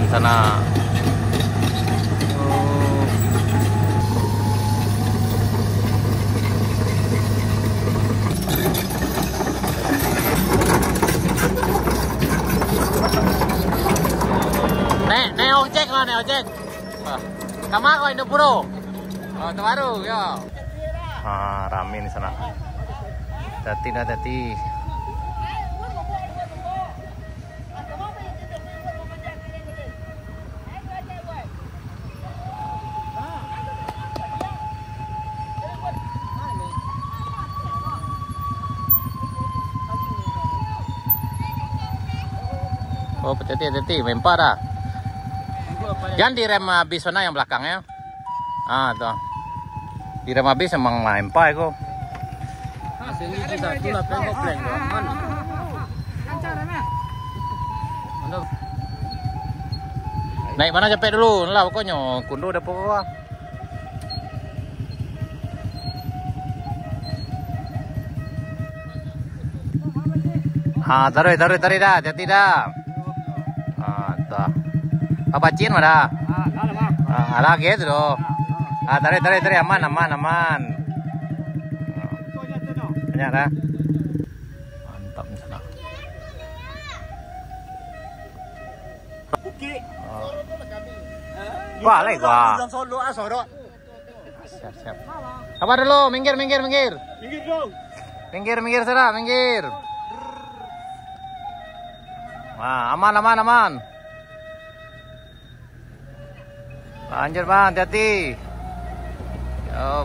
sana. Nek ojek lah, nek ojek. Kamu kau Indo Puro. Oh, terbaru ya. Rame di sana. Hati-hati. Oh, hati-hati, mempar dah. Jangan direm habis sana yang belakangnya. Tuh. Direm habis emang mempar kok. Naik mana capek dulu lah pokoknya. Kundo udah pokoknya. Taruh dah, hati-hati dah. Tuh. Apa cin mana? Lagi itu loh. Taruh aman. Banyak dah. Mantap di sana. Wah, lagi gua. Siap. Apa dulu? Minggir. Minggir dong. Minggir sana, minggir. Wah, aman. Lanjut bang, hati-hati. Yup.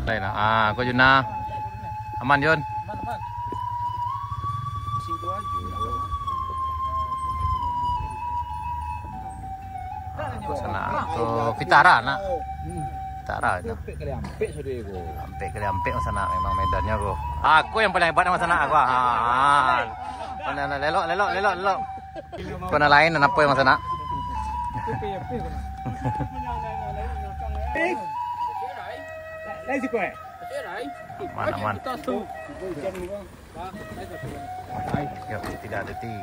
Đây là có Juna. Aman Jun. Aman. Situ aja. Ke sana ke Vitara nak. Vitara itu. Sampai ke Liampek sana memang medannya kok. Aku yang paling hebat sama sana aku. Lelok. Kena lain dan apa yang sana? Aman. Ya, tidak hati.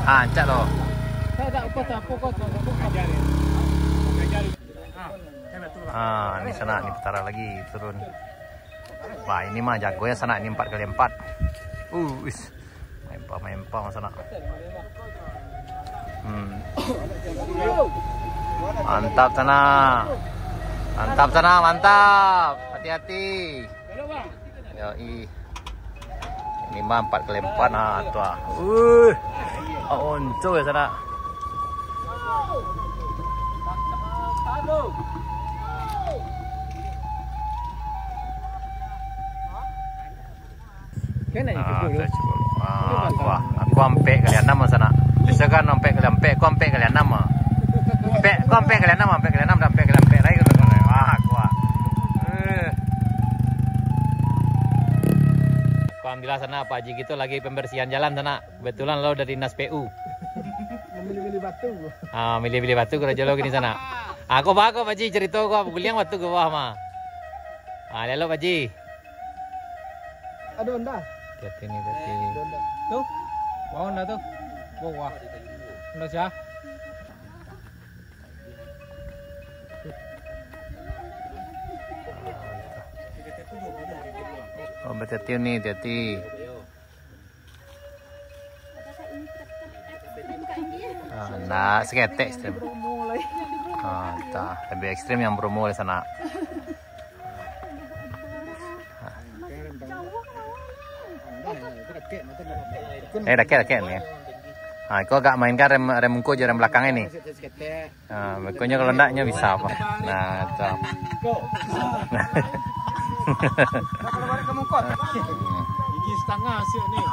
Ancak loh. Ini sana, ini Vitara lagi turun. Wah, ini mah jago ya sana, ini 4x4. Mempah sana. Mantap sana. Hati-hati. Yoi. Ini mah 4x4 tuh. Onco ya sana. Aku ampe kalian nama sana. Misalkan ampe kalian ampe, aku ampe kalian nama. Aku ampe kalian nama, ampe kalian nama, ampe kalian ampe lagi gitu. Alhamdulillah sana Pak Haji gitu lagi pembersihan jalan sana. Kebetulan lo dari Dinas PU. Milih-milih batu. Milih-milih batu kalau jalo gini sana. Aku Pak Haji cerita aku kuliah batu ke bawah mah. Lalu Pak Haji. Aduh anda. Lihat ini tadi. Tuh. Wah anda tuh. Wah. Anda siapa? Oh, hati-hati nih, hati-hati. Nah, seketek ekstrim. Lebih ekstrim yang Bromo di sana. Deket nih. Kau agak mainkan rem muka aja rem belakang ini. Makanya kalau enggaknya bisa apa. Nah, itu. Kalau balik ke Mungkot. Gigi setengah sih nih.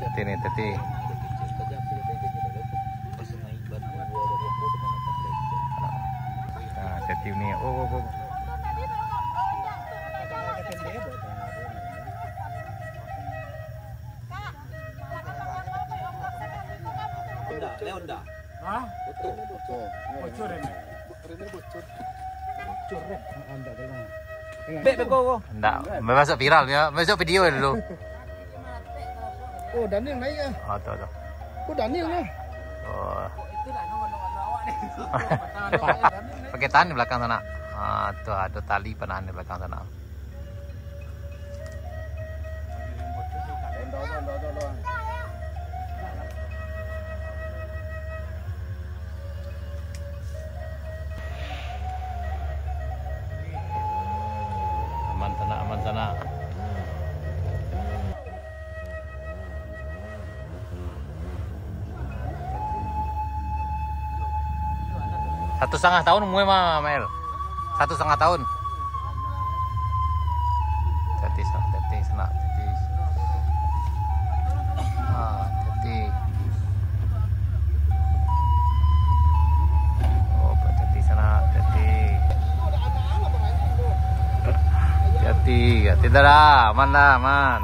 Hati nih, hati. Jati ni. Oh. Leonda. Hah? Bocor ini. Bocor rem. Anda dalam. Beko. Enggak, masuk viral ya, masuk video dulu. Oh, Daniel naik ya. Oh, tuh. Oh, Daniel ya. Oh. Pakai tahan di belakang sana. Ah, tuh ada tali penahan di belakang sana. Aman sana. 1,5 tahun umumnya mah Mel. 1,5 tahun. Teti sana. Teti. Oh, teti sana, teti. Hati dah, aman dah, aman.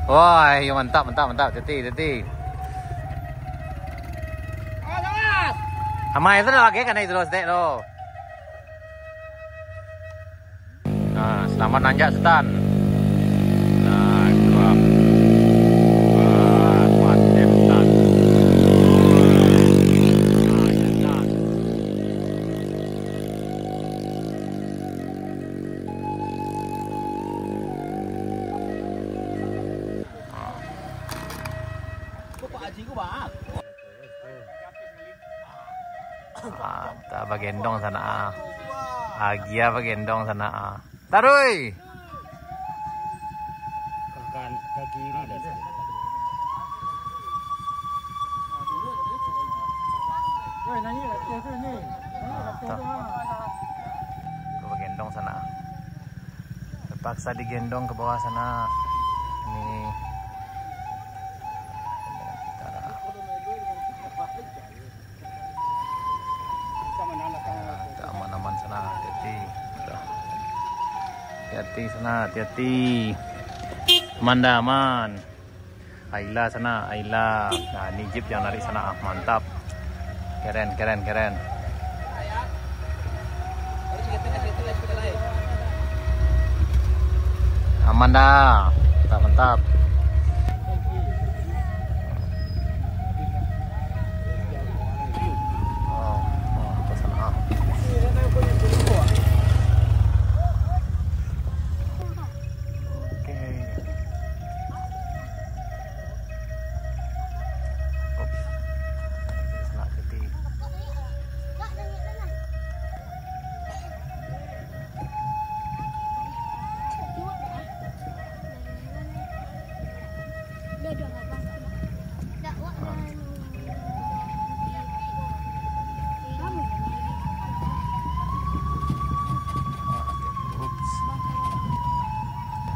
Wah, mantap, hati. Amai itu lagi kan itu terus dek lo. Nah, selamat nanjak Sultan. Nah, kuat. Wah, mantap Sultan. Tak bagendong sana. Agia bagendong sana. Taruy. Ke kiri dah. Ke bagendong sana. Terpaksa digendong ke bawah sana. Ini aman-aman sana, hati-hati sana, hati-hati. Aman. Aila sana, Aila. Nah, ini jeep yang narik sana, mantap. Keren. Aman dah, mantap.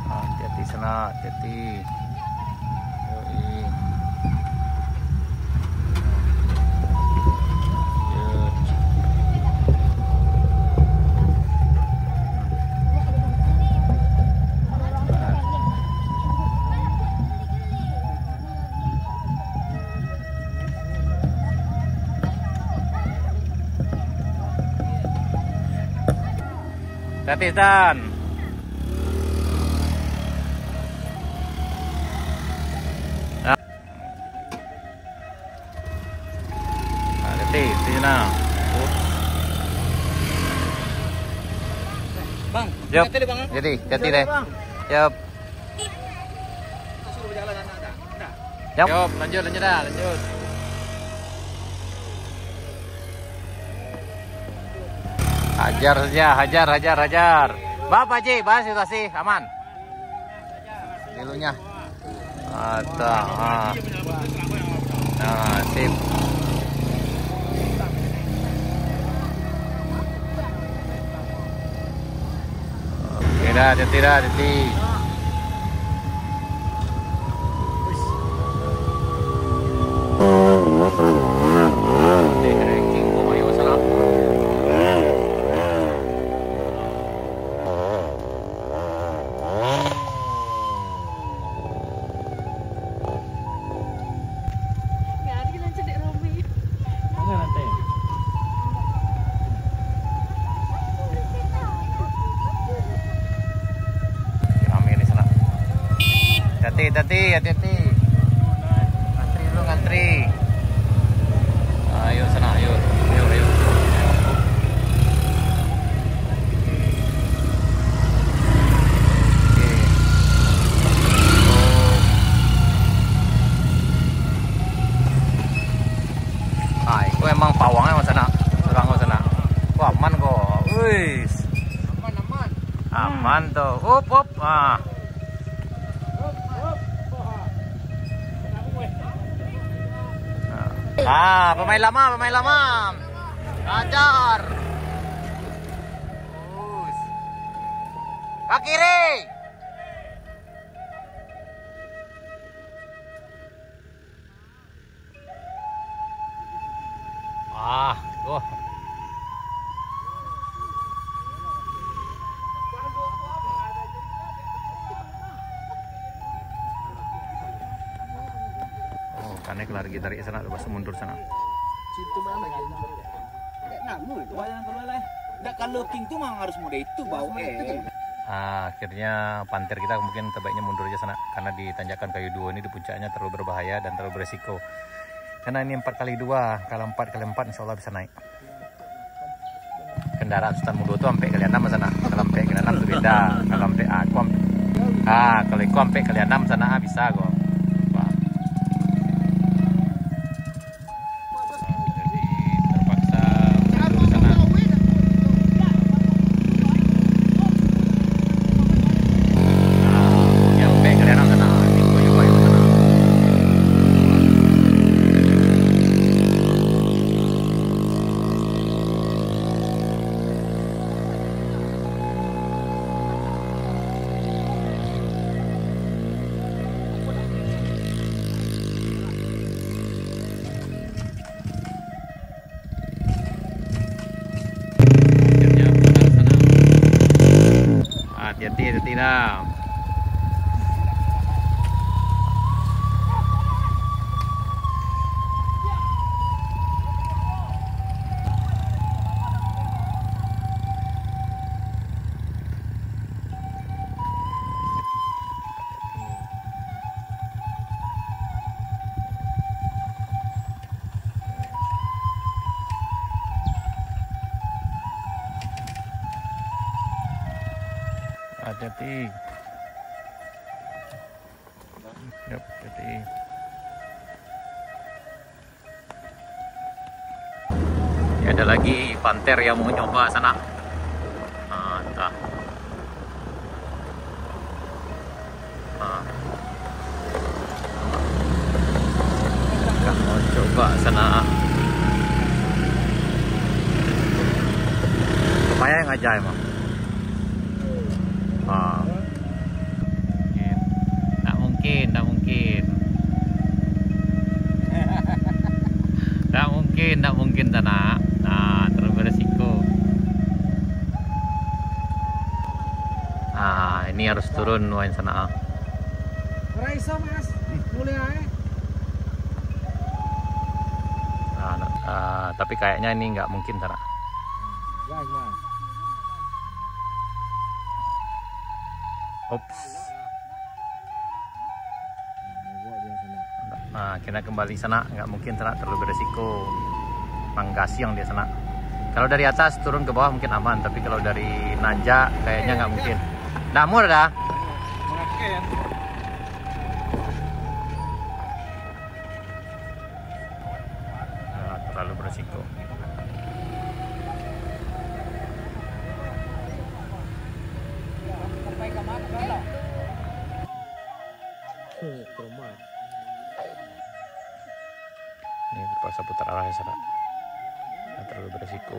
Hati-hati sana, hati-hati. Hati-hati Tan. Hati-hati di sana. Bang, Yap. hati-hati bang. Jadi, hati deh. Yap. Suruh berjalan ada. Yap, lanjut dah, lanjut. Hajar. Bapak Ji, bahas situasi aman. Dilunya. Nah, sip. hati-hati dah, hati-hati. Hati-hati. Ngantri dulu, ngantri. Ayo sana, ayo. Itu emang pawangnya mas sana. Serang mas sana. Wah, aman kok. Wih. Aman tuh. Up. Pemain lama. Ajar. Ke kiri. Tuh. Kanek lari tarik sana, lepas mundur sana. Situ mana gitu? Namun itu yang keleleh. Enggak, kalau king tuh memang harus muda itu bau Akhirnya panter kita mungkin terbaiknya mundur aja sana karena di tanjakan kayu 2 ini di puncaknya terlalu berbahaya dan terlalu beresiko. Karena ini 4x2, kalau 4x4 insya Allah bisa naik. Kendaraan Sultan Mudo tuh sampai kali 6 sana. Kalau sampai kali 6 tuh beda. Kalau sampai kalau ikut sampai kali 6 sana bisa kok. Hati-hati dah. Hati-hati. Yap, hati-hati. Ada lagi panter yang mau nyoba sana. Entah. Mau coba sana. Lumayan aja emang. Tak mungkin sana. Terlalu beresiko. Ini harus turun wain sana. Raisa mas, boleh tapi kayaknya ini nggak mungkin sana. Ups. Kita kembali sana, nggak mungkin sana, terlalu beresiko. Manggasi yang dia sana. Kalau dari atas turun ke bawah mungkin aman, tapi kalau dari nanjak kayaknya nggak mungkin. Namur dah. Terlalu beresiko. Ini terpaksa putar arahnya sana. Terlalu beresiko.